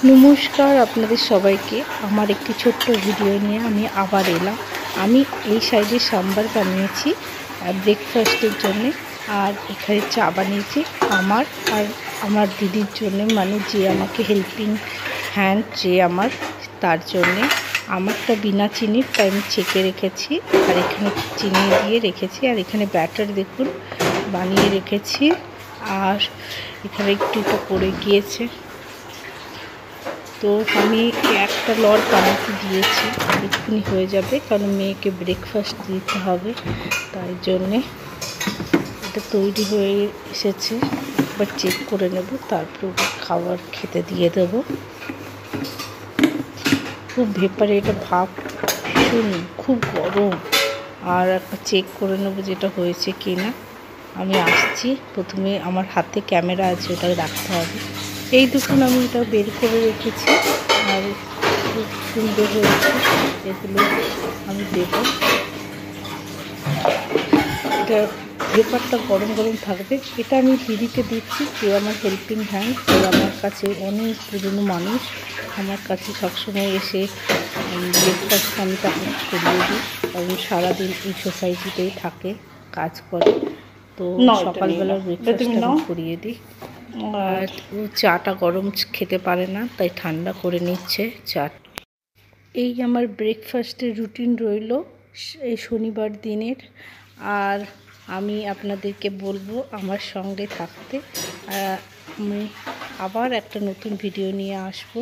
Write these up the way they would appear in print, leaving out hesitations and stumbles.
নমস্কার আপনাদের সবাইকে। আমার একটি ছোট্ট ভিডিও নিয়ে আমি আবার এলাম। আমি এই সাইডে সাম্বার বানিয়েছি ব্রেকফাস্টের জন্যে, আর এখানে চা বানিয়েছি আমার আর আমার দিদির জন্যে, মানে যে আমাকে হেল্পিং হ্যান্ড যে আমার, তার জন্যে। আমারটা বিনা চিনির, তাই আমি ছেঁকে রেখেছি, আর এখানে চিনি দিয়ে রেখেছি। আর এখানে ব্যাটার দেখুন বানিয়ে রেখেছি, আর এখানে একটু পড়ে গিয়েছে, তো আমি একটা লট বানাতে দিয়েছি, এক্ষুনি হয়ে যাবে, কারণ মেয়েকে ব্রেকফাস্ট দিতে হবে, তাই জন্যে এটা তৈরি হয়ে এসেছে। একবার চেক করে নেব, তারপর খাবার খেতে দিয়ে দেবো। খুব ভেপারে এটা ভাব, ভীষণ খুব গরম। আর একবার চেক করে নেব যেটা হয়েছে কি না। আমি আসছি, প্রথমে আমার হাতে ক্যামেরা আছে, ওটা রাখতে হবে। এই দেখুন আমি এটা বের করে রেখেছি, আর খুব সুন্দর হয়েছে। এগুলো আমি দেব, এটা ভেপারটা গরম গরম থাকবে। এটা আমি দিদিকে দিচ্ছি, যে আমার হেল্পিং হ্যান্ড, যে আমার কাছে অনেক পুরনো মানুষ, আমার কাছে সবসময় এসে ব্রেকফাস্ট আমি তাকে করিয়ে দিই, কারণ সারাদিন এই সোসাইটিতেই থাকে, কাজ করে, তো সকালবেলার ব্রেকফাস্ট আমি করিয়ে দিই। আর ও চাটা গরম খেতে পারে না, তাই ঠান্ডা করে নিচ্ছে চা। এই আমার ব্রেকফাস্টের রুটিন রইল এই শনিবার দিনের। আর আমি আপনাদেরকে বলবো আমার সঙ্গে থাকতে। আমি আবার একটা নতুন ভিডিও নিয়ে আসবো।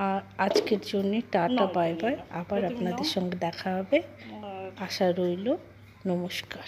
আর আজকের জন্যে টাটা বাই বাই, আবার আপনাদের সঙ্গে দেখা হবে, আশা রইল। নমস্কার।